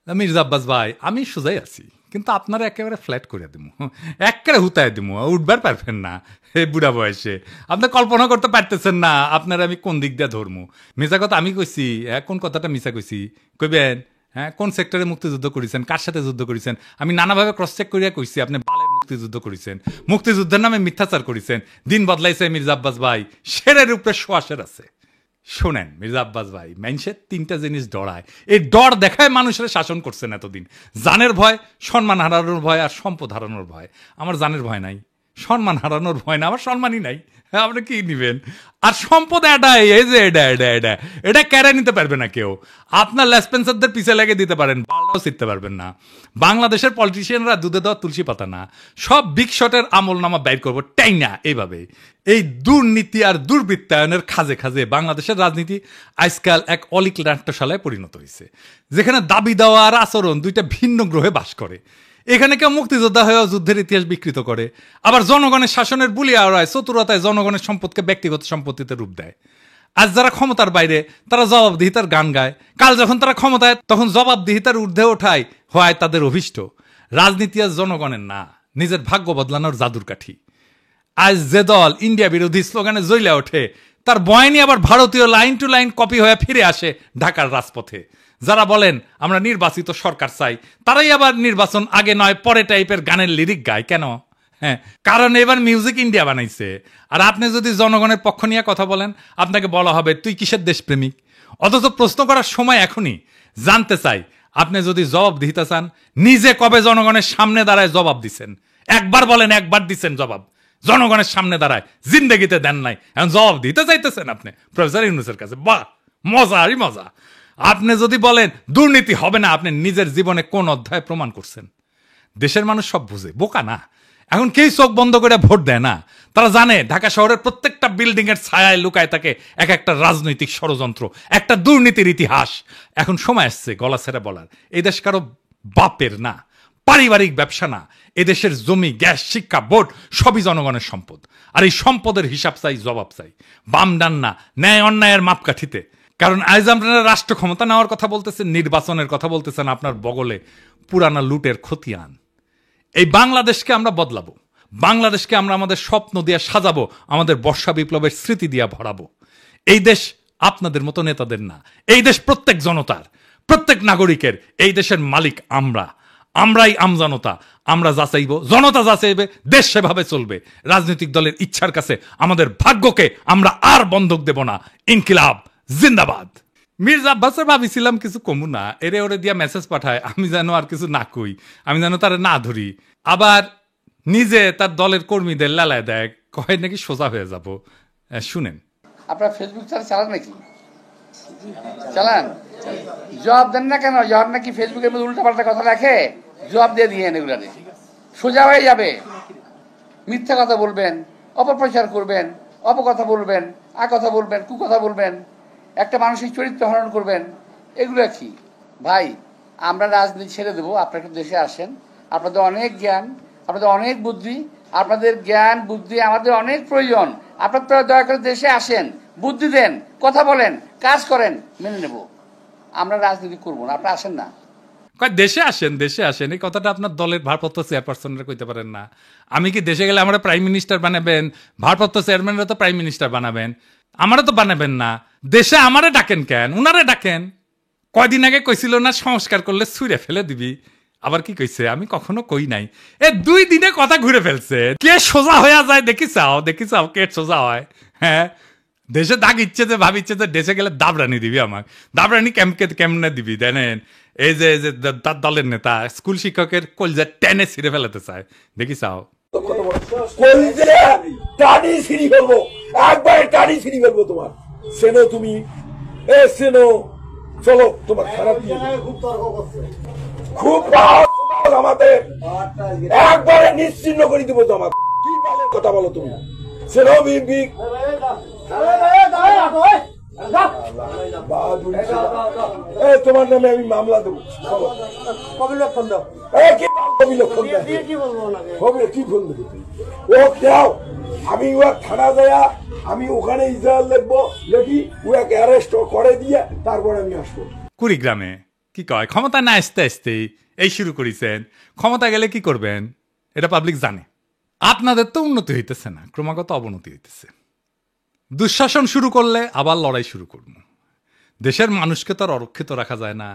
মির্জা আব্বাস ভাই আমি সোজাই আছি, কিন্তু আপনারা একেবারে ফ্ল্যাট করে দিব, একেবারে হুতায় দিব, উঠবার পারবেন না এই বুড়া বয়সে। আপনি কল্পনা করতে পারতেছেন না আপনারা আমি কোন দিক দিয়ে ধরবো। মিশা কথা আমি কইছি, কোন কথাটা মিশা কইছি কইবেন? হ্যাঁ, কোন সেক্টরে মুক্তিযুদ্ধ করেছেন, কার সাথে যুদ্ধ করেছেন? আমি নানাভাবে ক্রস চেক করিয়া কইছি আপনি বালের মুক্তিযুদ্ধ করেছেন, মুক্তিযুদ্ধের নামে মিথ্যাচার করেছেন। দিন বদলাইছে মির্জা আব্বাস ভাই, শেরের উপরে শোয়াশের আছে। শোনেন মির্জা আব্বাস ভাই, মানুষের তিনটা জিনিস ডরায়, এই ডর দেখায় মানুষের শাসন করছেন এতদিন। জানের ভয়, সম্মান হারানোর ভয়, আর সম্পদ হারানোর ভয়। আমার জানের ভয় নাই, সম্মান হারানোর ভয় না, আমার সম্মানই নাই। হ্যাঁ, আপনি কি নিবেন? আর সম্পদ এটাই, এই যে এটা কেড়ে নিতে পারবে না কেউ। আপনার লেসপেন্সারদের পিছে লেগে দিতে পারেন, বালটাও শিখতে পারবেন না। বাংলাদেশের পলিটিশিয়ানরা দুধে দেওয়া তুলসী পাতা না, সব বিগ শটের আমল নামা বাইর করবো টাই না। এইভাবে এই দুর্নীতি আর দুর্বৃত্তায়নের খাজে খাজে বাংলাদেশের রাজনীতি আজকাল এক অলিক নাট্যশালায় পরিণত হয়েছে, যেখানে দাবি দেওয়া আর আচরণ দুইটা ভিন্ন গ্রহে বাস করে। এখানে কেউ মুক্তিযোদ্ধা হয়েও যুদ্ধের ইতিহাস বিকৃত করে, আবার জনগণের শাসনের বুলি আড়ায় চতুরতায় জনগণের সম্পদকে ব্যক্তিগত সম্পত্তিতে রূপ দেয়। আজ যারা ক্ষমতার বাইরে তারা জবাবদিহিতার গান গায়, কাল যখন তারা ক্ষমতায় তখন জবাবদিহিতার ঊর্ধ্বে ওঠায় হয় তাদের অভিষ্ট। রাজনীতি আজ জনগণের না, নিজের ভাগ্য বদলানোর জাদুর কাঠি। আজ যে দল ইন্ডিয়া বিরোধী স্লোগানে জ্বলে ওঠে, তার বয়ানি আবার ভারতীয় লাইন টু লাইন কপি হয়ে ফিরে আসে ঢাকার রাজপথে। যারা বলেন আমরা নির্বাচিত সরকার চাই, তারাই আবার নির্বাচন আগে নয় পরে টাইপের গানের লিরিক গায়। কেন? হ্যাঁ, কারণ এবার মিউজিক ইন্ডিয়া বানাইছে। আর আপনি যদি জনগণের পক্ষ নিয়ে কথা বলেন, আপনাকে বলা হবে তুই কিসের দেশপ্রেমিক। অথচ প্রশ্ন করার সময় এখনই। জানতে চাই, আপনি যদি জবাব দিতে চান, নিজে কবে জনগণের সামনে দাঁড়ায় জবাব দিচ্ছেন? একবার বলেন, একবার দিচ্ছেন জবাব জনগণের সামনে দাঁড়ায়? জিন্দেগিতে দেন নাই, এখন জবাব দিতে চাইতেছেন আপনি প্রফেসর ইউনূসের কাছে। বাহ, মজা আরই মজা। আপনি যদি বলেন দুর্নীতি হবে না, আপনি নিজের জীবনে কোন অধ্যায় প্রমাণ করছেন? দেশের মানুষ সব বুঝে, বোকা না। এখন কেউ চোখ বন্ধ করে ভোট দেয় না। তারা জানে ঢাকা শহরের প্রত্যেকটা বিল্ডিং এর ছায়ায় লুকায় থাকে এক একটা রাজনৈতিক ষড়যন্ত্র, একটা দুর্নীতির ইতিহাস। এখন সময় আসছে গলা ছেড়ে বলার, এই দেশ কারো বাপের না, পারিবারিক ব্যবসা না। এদেশের জমি, গ্যাস, শিক্ষা, ভোট সবই জনগণের সম্পদ। আর এই সম্পদের হিসাব চাই, জবাব চাই, বাম ডান না, ন্যায় অন্যায়ের মাপকাঠিতে। কারণ আজ আপনারা রাষ্ট্র ক্ষমতা নেওয়ার কথা বলতেছেন, নির্বাচনের কথা বলতেছেন, আপনার বগলে পুরানা লুটের খতিয়ান। এই বাংলাদেশকে আমরা বদলাবো, বাংলাদেশকে আমরা আমাদের স্বপ্ন দিয়ে সাজাবো, আমাদের বর্ষা বিপ্লবের স্মৃতি দিয়ে ভরাবো। এই দেশ আপনাদের মতো নেতাদের না, এই দেশ প্রত্যেক জনতার, প্রত্যেক নাগরিকের। এই দেশের মালিক আমরাই আমজনতা। আমরা যাচাইব, জনতা যাচাইবে, দেশ সেভাবে চলবে। রাজনৈতিক দলের ইচ্ছার কাছে আমাদের ভাগ্যকে আমরা আর বন্ধক দেব না। ইনকিলাব জিন্দাবাদ। মির্জা আব্বাসের ভাবিছিলাম কিছু কমু না, এরে ওরে দিয়া মেসেজ পাঠায়, আমি যেন আর কিছু না কই, আমি যেন তারা না ধরি। আবার নিজে তার দলের কর্মীদের লালায় দেয়, কয় নাকি সোজা হয়ে যাব। শুনেন, আপনার ফেসবুক চালান নাকি? চালান, জবাব দেন না কেন? জবাব নাকি ফেসবুকের মধ্যে উল্টাপাল্টা কথা রাখে, জবাব দিয়ে দিয়েন, এগুলারে সোজা হয়ে যাবে। মিথ্যা কথা বলবেন, অপপ্রচার করবেন, অপকথা বলবেন, কথা বলবেন, কুকথা বলবেন, একটা মানসিক চরিত্র হরণ করবেন, এগুলো কি ভাই? আমরা রাজনীতি ছেড়ে দেবো, আপনারা একটু দেশে আসেন। আপনাদের অনেক জ্ঞান, আপনাদের অনেক বুদ্ধি, আপনাদের জ্ঞান বুদ্ধি আমাদের অনেক প্রয়োজন। আপনারা দয়া করে দেশে আসেন, বুদ্ধি দেন, কথা বলেন, কাজ করেন, মেনে নেব। আমরা রাজনীতি করবো না, আপনারা আসেন না। দেশে আসেন, দেশে আসেন, এই কথাটা আপনার দলের ভারপ্রাপ্ত চেয়ারপারসনরা কইতে পারেন না? আমি কি দেশে গেলে আমরা প্রাইম মিনিস্টার বানাবেন? ভারপ্রাপ্ত চেয়ারম্যানরা তো প্রাইম মিনিস্টার বানাবেন, আমারা তো বানাবেন না। দেশে আমারে ডাকেন কেন? উনারে ডাকেন। কয়দিন আগে কইছিল না সংস্কার করলে ছুঁড়ে ফেলে দিবি, আবার কি কইছে? আমি কখনো কই নাই। 2 দিনে কথা ঘুরে ফেলছে। কে সোজা হয়ে যায় দেখি চাও কে সোজা হয়। হ্যাঁ, দেশে দাগ ইচ্ছে যে ভাবিচ্ছে যে দেশে গেলে দাবরানি দিবি, আমার দাবরানি কেমনে দিবি জানেন? এই যে তার দলের নেতা স্কুল শিক্ষকের কলজা টেনে ছিঁড়ে ফেলাতে চায়, দেখি চাও। তোমার সেনো তুমি সেনো চলো, তোমার খারাপ খুব আমাদের একবারে নিশ্চিন্ন করে দিব। তোমার কি কথা বলো তুমি? সেনো তোমার নামে আমি মামলা দেবো। কি বলবো? ও দাও, আমি থানা দেয়া, আমি ওখানে ইজাহার লিখবো, লিখি ওকে অ্যারেস্ট করে দিয়ে তারপরে আমি আসবো। কুড়িগ্রামে কি কয় ক্ষমতা না আসতে আসতেই এই শুরু করেছেন, ক্ষমতা গেলে কি করবেন এটা পাবলিক জানে। আপনাদের তো উন্নতি হইতেছে না, ক্রমাগত অবনতি হইতেছে। দুঃশাসন শুরু করলে আবার লড়াই শুরু করবো। দেশের মানুষকে তো আর অরক্ষিত রাখা যায় না।